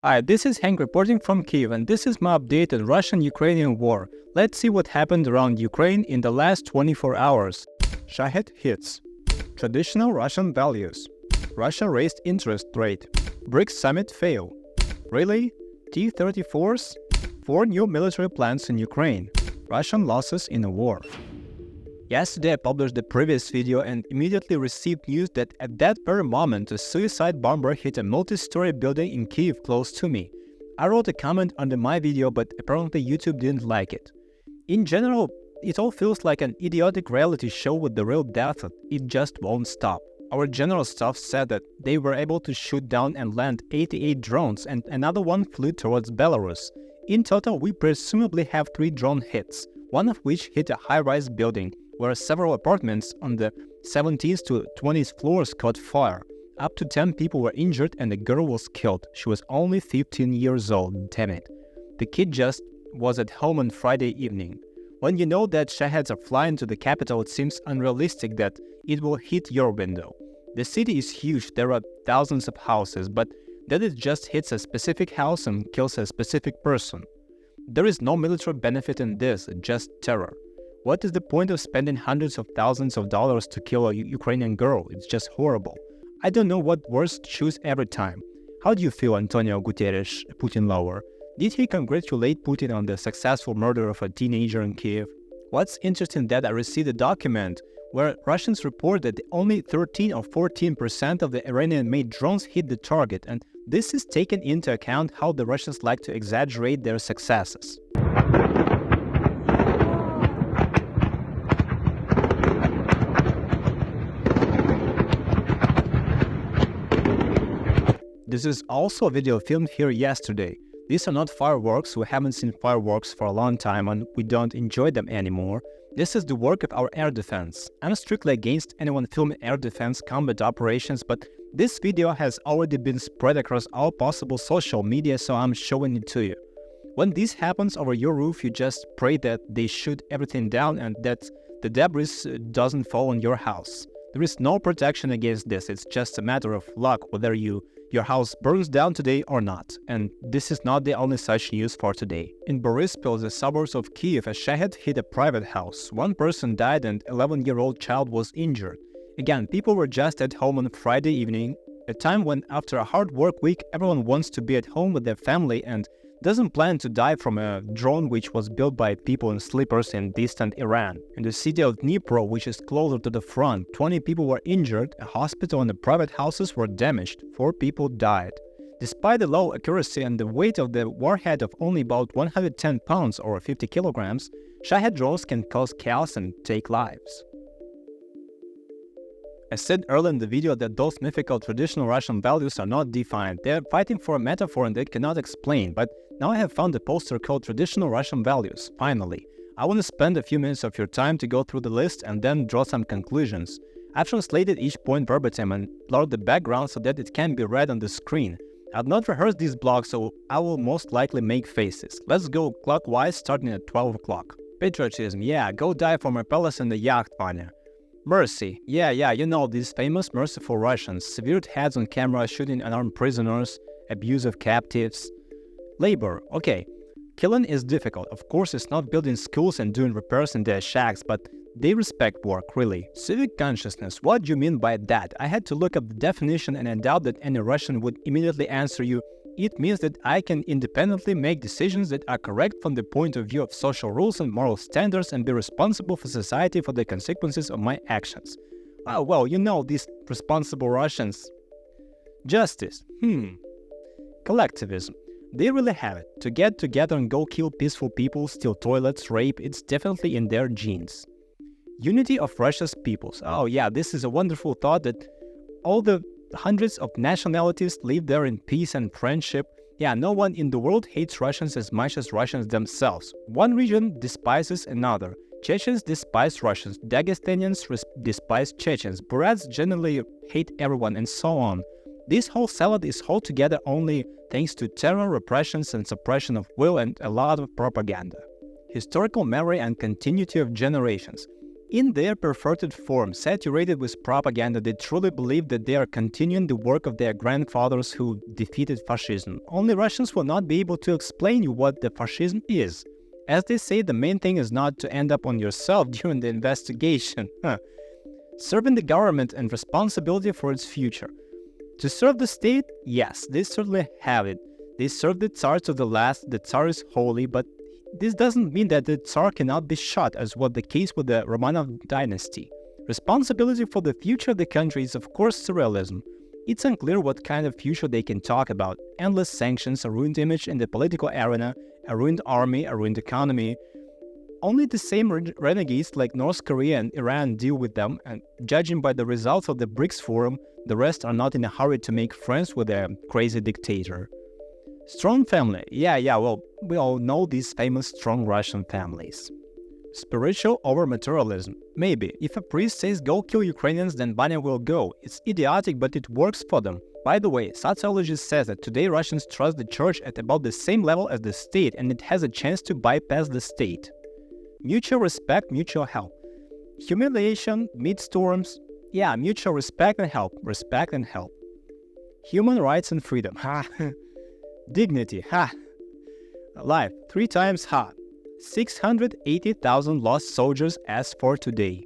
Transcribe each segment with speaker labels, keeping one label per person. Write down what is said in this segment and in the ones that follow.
Speaker 1: Hi, this is Hank reporting from Kyiv, and this is my update on Russian-Ukrainian war. Let's see what happened around Ukraine in the last 24 hours. Shahed hits. Traditional Russian values. Russia raised interest rate. BRICS summit fail. Really? T-34s? 4 new military plants in Ukraine. Russian losses in a war. Yesterday I published the previous video and immediately received news that at that very moment a suicide bomber hit a multi-story building in Kyiv close to me. I wrote a comment under my video, but apparently YouTube didn't like it. In general, it all feels like an idiotic reality show with the real death. It just won't stop. Our general staff said that they were able to shoot down and land 88 drones and another one flew towards Belarus. In total, we presumably have 3 drone hits, one of which hit a high-rise building, where several apartments on the 17th to 20th floors caught fire. Up to 10 people were injured and a girl was killed. She was only 15 years old, damn it. The kid just was at home on Friday evening. When you know that Shaheds are flying to the capital, it seems unrealistic that it will hit your window. The city is huge, there are thousands of houses, but that it just hits a specific house and kills a specific person. There is no military benefit in this, just terror. What is the point of spending hundreds of thousands of dollars to kill a Ukrainian girl? It's just horrible. I don't know what words to choose every time. How do you feel, Antonio Guterres, Putin lover? Did he congratulate Putin on the successful murder of a teenager in Kyiv? What's interesting that I received a document where Russians report that only 13 or 14% of the Iranian-made drones hit the target, and this is taken into account how the Russians like to exaggerate their successes. This is also a video filmed here yesterday. These are not fireworks, we haven't seen fireworks for a long time and we don't enjoy them anymore. This is the work of our air defense. I'm strictly against anyone filming air defense combat operations, but this video has already been spread across all possible social media, so I'm showing it to you. When this happens over your roof, you just pray that they shoot everything down and that the debris doesn't fall on your house. There is no protection against this, it's just a matter of luck whether your house burns down today or not. And this is not the only such news for today. In Boryspil, the suburbs of Kyiv, a Shahed hit a private house. 1 person died and an 11-year-old child was injured. Again, people were just at home on Friday evening, a time when after a hard work week everyone wants to be at home with their family and doesn't plan to die from a drone which was built by people in sleepers in distant Iran. In the city of Dnipro, which is closer to the front, 20 people were injured, a hospital and the private houses were damaged, 4 people died. Despite the low accuracy and the weight of the warhead of only about 110 pounds or 50 kilograms, Shahed drones can cause chaos and take lives. I said earlier in the video that those mythical traditional Russian values are not defined. They are fighting for a metaphor and they cannot explain, but now I have found a poster called Traditional Russian Values, finally. I want to spend a few minutes of your time to go through the list and then draw some conclusions. I've translated each point verbatim and blurred the background so that it can be read on the screen. I've not rehearsed these blocks, so I will most likely make faces. Let's go clockwise, starting at 12 o'clock. Patriotism, yeah, go die for my palace in the yacht, Vanya. Mercy, yeah, you know these famous merciful Russians, severed heads on camera, shooting unarmed prisoners, abuse of captives. Labor, okay. Killing is difficult, of course it's not building schools and doing repairs in their shacks, but they respect work, really. Civic consciousness, what do you mean by that? I had to look up the definition and I doubt that any Russian would immediately answer you, it means that I can independently make decisions that are correct from the point of view of social rules and moral standards and be responsible for society for the consequences of my actions. Oh, well, you know these responsible Russians. Justice, Collectivism. They really have it. To get together and go kill peaceful people, steal toilets, rape, it's definitely in their genes. Unity of Russia's peoples. Oh yeah, this is a wonderful thought that all the hundreds of nationalities live there in peace and friendship. Yeah, no one in the world hates Russians as much as Russians themselves. One region despises another. Chechens despise Russians, Dagestanians despise Chechens, Burats generally hate everyone, and so on. This whole salad is held together only thanks to terror, repressions and suppression of will and a lot of propaganda. Historical memory and continuity of generations. In their perverted form, saturated with propaganda, they truly believe that they are continuing the work of their grandfathers who defeated fascism. Only Russians will not be able to explain you what the fascism is. As they say, the main thing is not to end up on yourself during the investigation. Serving the government and responsibility for its future. To serve the state? Yes, they certainly have it. They serve the Tsar to the last, the Tsar is holy, but this doesn't mean that the Tsar cannot be shot, as was the case with the Romanov dynasty. Responsibility for the future of the country is of course surrealism. It's unclear what kind of future they can talk about. Endless sanctions, a ruined image in the political arena, a ruined army, a ruined economy. Only the same renegades like North Korea and Iran deal with them, and judging by the results of the BRICS forum, the rest are not in a hurry to make friends with a crazy dictator. Strong family. Well, we all know these famous strong Russian families. Spiritual over materialism. Maybe. If a priest says go kill Ukrainians, then Vanya will go. It's idiotic, but it works for them. By the way, sociology says that today Russians trust the church at about the same level as the state, and it has a chance to bypass the state. Mutual respect, mutual help. Humiliation, midstorms. Yeah, mutual respect and help. Respect and help. Human rights and freedom. Ha. Dignity. Ha. Life. 3 times ha. 680,000 lost soldiers as for today.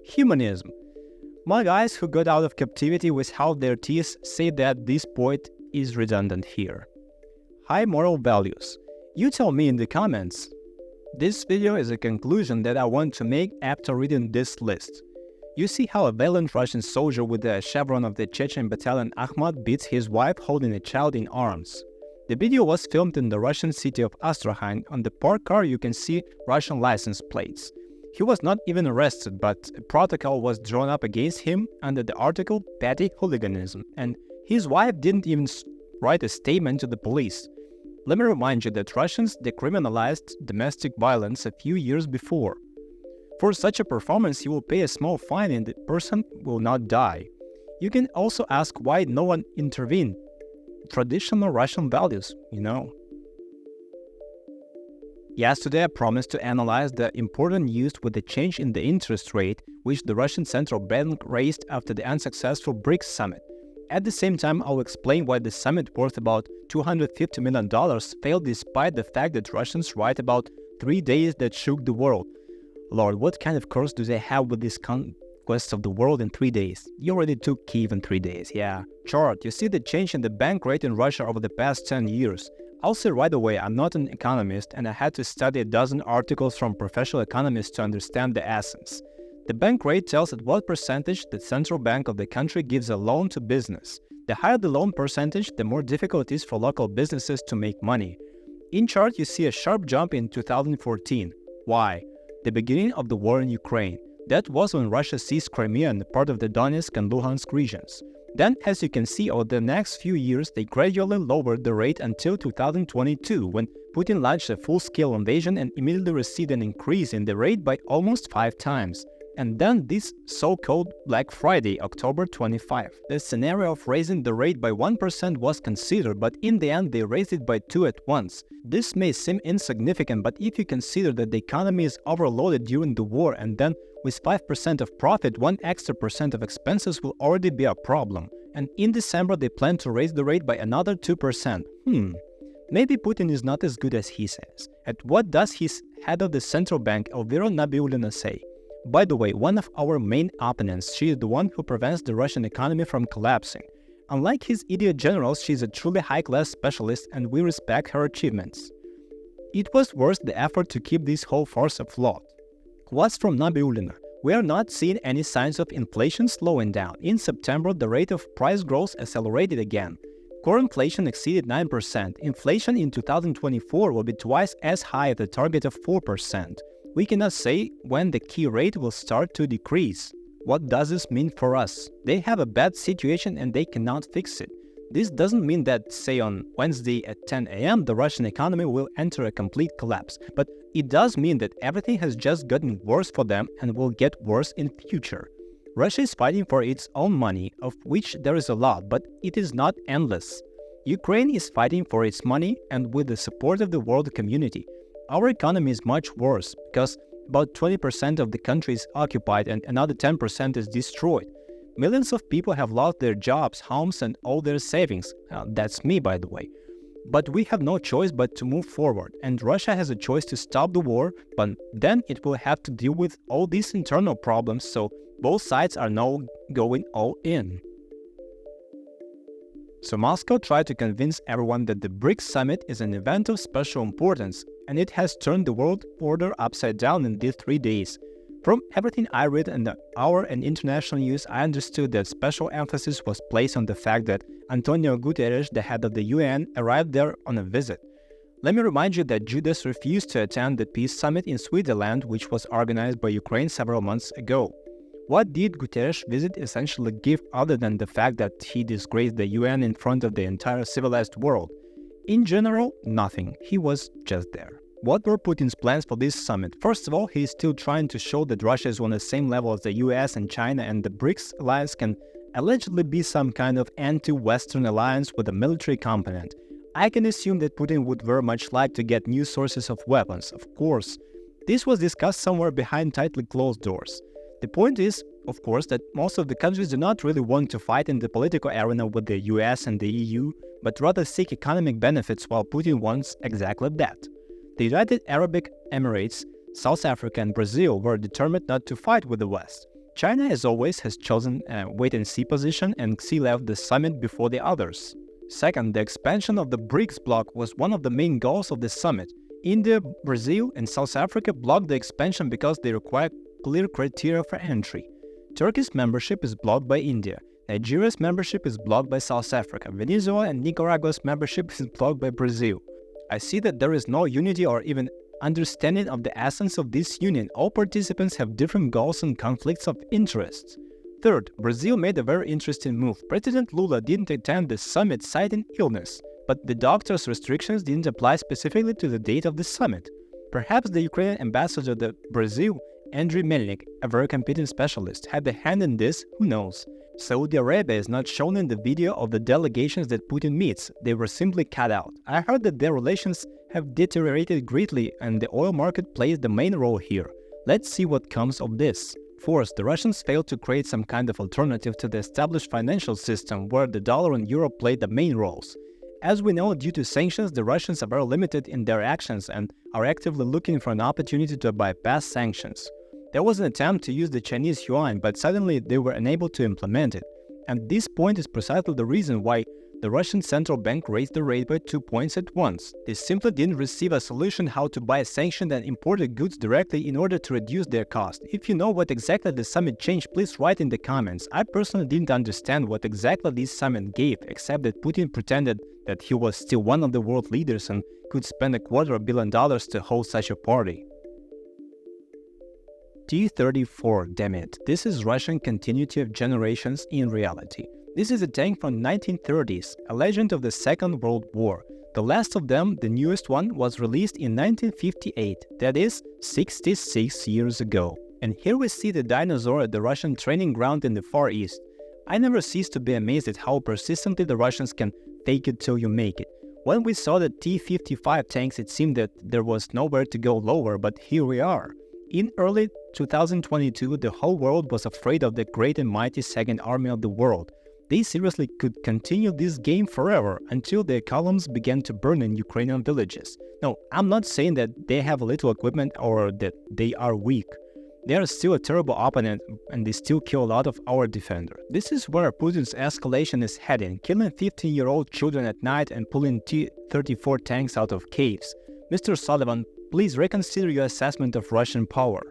Speaker 1: Humanism. My guys who got out of captivity without their teeth say that this point is redundant here. High moral values. You tell me in the comments. This video is a conclusion that I want to make after reading this list. You see how a valiant Russian soldier with the chevron of the Chechen battalion Akhmat beats his wife holding a child in arms. The video was filmed in the Russian city of Astrakhan. On the parked car you can see Russian license plates. He was not even arrested, but a protocol was drawn up against him under the article Petty Hooliganism, and his wife didn't even write a statement to the police. Let me remind you that Russians decriminalized domestic violence a few years before. For such a performance, he will pay a small fine and the person will not die. You can also ask why no one intervened. Traditional Russian values, you know. Yesterday I promised to analyze the important news with the change in the interest rate which the Russian Central Bank raised after the unsuccessful BRICS summit. At the same time, I'll explain why the summit worth about $250 million failed despite the fact that Russians write about 3 days that shook the world. Lord, what kind of curse do they have with this conquest of the world in 3 days? You already took Kyiv in 3 days, yeah. Chart, you see the change in the bank rate in Russia over the past 10 years. I'll say right away, I'm not an economist and I had to study a dozen articles from professional economists to understand the essence. The bank rate tells at what percentage the central bank of the country gives a loan to business. The higher the loan percentage, the more difficult it is for local businesses to make money. In chart, you see a sharp jump in 2014. Why? The beginning of the war in Ukraine. That was when Russia seized Crimea and part of the Donetsk and Luhansk regions. Then, as you can see, over the next few years, they gradually lowered the rate until 2022, when Putin launched a full-scale invasion and immediately received an increase in the rate by almost 5 times. And then this so-called Black Friday, October 25. The scenario of raising the rate by 1% was considered, but in the end they raised it by 2 at once. This may seem insignificant, but if you consider that the economy is overloaded during the war and then with 5% of profit, 1 extra percent of expenses will already be a problem. And in December they plan to raise the rate by another 2%. Maybe Putin is not as good as he says. And what does his head of the central bank, Elvira Nabiullina, say? By the way, one of our main opponents, she is the one who prevents the Russian economy from collapsing. Unlike his idiot generals, she is a truly high-class specialist and we respect her achievements. It was worth the effort to keep this whole farce afloat. Quotes from Nabiullina. We are not seeing any signs of inflation slowing down. In September, the rate of price growth accelerated again. Core inflation exceeded 9%. Inflation in 2024 will be twice as high as the target of 4%. We cannot say when the key rate will start to decrease. What does this mean for us? They have a bad situation and they cannot fix it. This doesn't mean that, say on Wednesday at 10 a.m. the Russian economy will enter a complete collapse, but it does mean that everything has just gotten worse for them and will get worse in future. Russia is fighting for its own money, of which there is a lot, but it is not endless. Ukraine is fighting for its money and with the support of the world community. Our economy is much worse because About 20% of the country is occupied and another 10% is destroyed. Millions of people have lost their jobs, homes, and all their savings. That's me, by the way. But we have no choice but to move forward, and Russia has a choice to stop the war, but then it will have to deal with all these internal problems, so both sides are now going all in. So Moscow tried to convince everyone that the BRICS summit is an event of special importance, and it has turned the world order upside down in these 3 days. From everything I read in our and international news, I understood that special emphasis was placed on the fact that Antonio Guterres, the head of the UN, arrived there on a visit. Let me remind you that Judas refused to attend the peace summit in Switzerland, which was organized by Ukraine several months ago. What did Guterres' visit essentially give other than the fact that he disgraced the UN in front of the entire civilized world? In general, nothing. He was just there. What were Putin's plans for this summit? First of all, he is still trying to show that Russia is on the same level as the US and China, and the BRICS alliance can allegedly be some kind of anti-Western alliance with a military component. I can assume that Putin would very much like to get new sources of weapons, of course. This was discussed somewhere behind tightly closed doors. The point is, of course, that most of the countries do not really want to fight in the political arena with the US and the EU, but rather seek economic benefits, while Putin wants exactly that. The United Arab Emirates, South Africa and Brazil were determined not to fight with the West. China, as always, has chosen a wait-and-see position and left the summit before the others. Second, the expansion of the BRICS bloc was one of the main goals of the summit. India, Brazil and South Africa blocked the expansion because they require clear criteria for entry. Turkey's membership is blocked by India. Nigeria's membership is blocked by South Africa. Venezuela and Nicaragua's membership is blocked by Brazil. I see that there is no unity or even understanding of the essence of this union. All participants have different goals and conflicts of interests. Third, Brazil made a very interesting move. President Lula didn't attend the summit citing illness, but the doctor's restrictions didn't apply specifically to the date of the summit. Perhaps the Ukrainian ambassador to Brazil, Andriy Melnik, a very competent specialist, had a hand in this, who knows. Saudi Arabia is not shown in the video of the delegations that Putin meets. They were simply cut out. I heard that their relations have deteriorated greatly and the oil market plays the main role here. Let's see what comes of this. Fourth, the Russians failed to create some kind of alternative to the established financial system where the dollar and euro played the main roles. As we know, due to sanctions, the Russians are very limited in their actions and are actively looking for an opportunity to bypass sanctions. There was an attempt to use the Chinese yuan, but suddenly they were unable to implement it. And this point is precisely the reason why the Russian central bank raised the rate by 2 points at once. They simply didn't receive a solution how to buy sanctioned and imported goods directly in order to reduce their cost. If you know what exactly the summit changed, please write in the comments. I personally didn't understand what exactly this summit gave, except that Putin pretended that he was still one of the world leaders and could spend $250 million to hold such a party. T-34, damn it. This is Russian continuity of generations in reality. This is a tank from 1930s, a legend of the Second World War. The last of them, the newest one, was released in 1958, that is, 66 years ago. And here we see the dinosaur at the Russian training ground in the Far East. I never cease to be amazed at how persistently the Russians can fake it till you make it. When we saw the T-55 tanks, it seemed that there was nowhere to go lower, but here we are. In early 2022, the whole world was afraid of the great and mighty Second Army of the world. They seriously could continue this game forever until their columns began to burn in Ukrainian villages. No, I'm not saying that they have little equipment or that they are weak. They are still a terrible opponent and they still kill a lot of our defenders. This is where Putin's escalation is heading, killing 15-year-old children at night and pulling T-34 tanks out of caves. Mr. Sullivan, please reconsider your assessment of Russian power.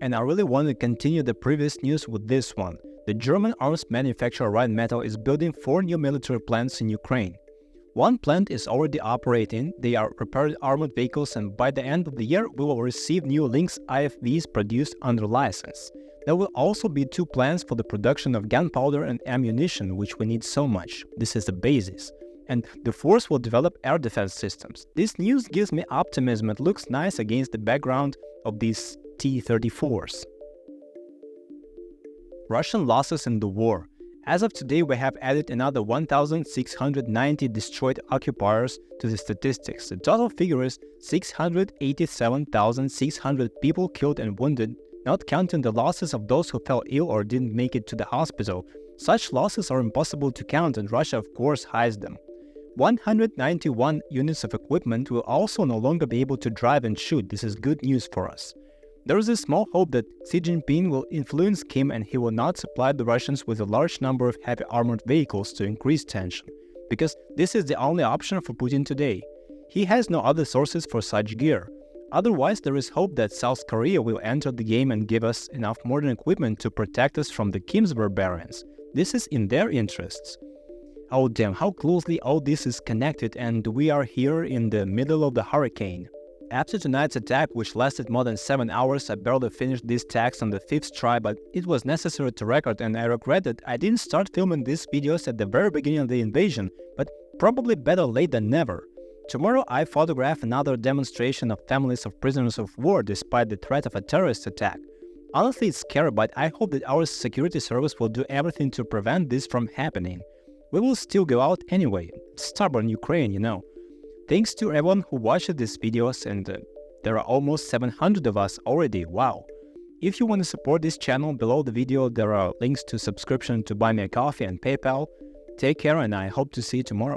Speaker 1: And I really want to continue the previous news with this one. The German arms manufacturer Rheinmetall is building 4 new military plants in Ukraine. One plant is already operating, they are repaired armored vehicles, and by the end of the year we will receive new Lynx IFVs produced under license. There will also be 2 plants for the production of gunpowder and ammunition, which we need so much. This is the basis. And the force will develop air defense systems. This news gives me optimism and looks nice against the background of these T-34s. Russian losses in the war. As of today, we have added another 1,690 destroyed occupiers to the statistics. The total figure is 687,600 people killed and wounded, not counting the losses of those who fell ill or didn't make it to the hospital. Such losses are impossible to count, and Russia of course hides them. 191 units of equipment will also no longer be able to drive and shoot. This is good news for us. There is a small hope that Xi Jinping will influence Kim and he will not supply the Russians with a large number of heavy armored vehicles to increase tension, because this is the only option for Putin today. He has no other sources for such gear. Otherwise, there is hope that South Korea will enter the game and give us enough modern equipment to protect us from the Kim's barbarians. This is in their interests. Oh damn, how closely all this is connected, and we are here in the middle of the hurricane. After tonight's attack, which lasted more than 7 hours, I barely finished these tags on the 5th try, but it was necessary to record, and I regret that I didn't start filming these videos at the very beginning of the invasion, but probably better late than never. Tomorrow I photograph another demonstration of families of prisoners of war despite the threat of a terrorist attack. Honestly, it's scary, but I hope that our security service will do everything to prevent this from happening. We will still go out anyway. Stubborn Ukraine, you know. Thanks to everyone who watched these videos, and there are almost 700 of us already, wow. If you want to support this channel, below the video there are links to subscription to Buy Me a Coffee and PayPal. Take care, and I hope to see you tomorrow.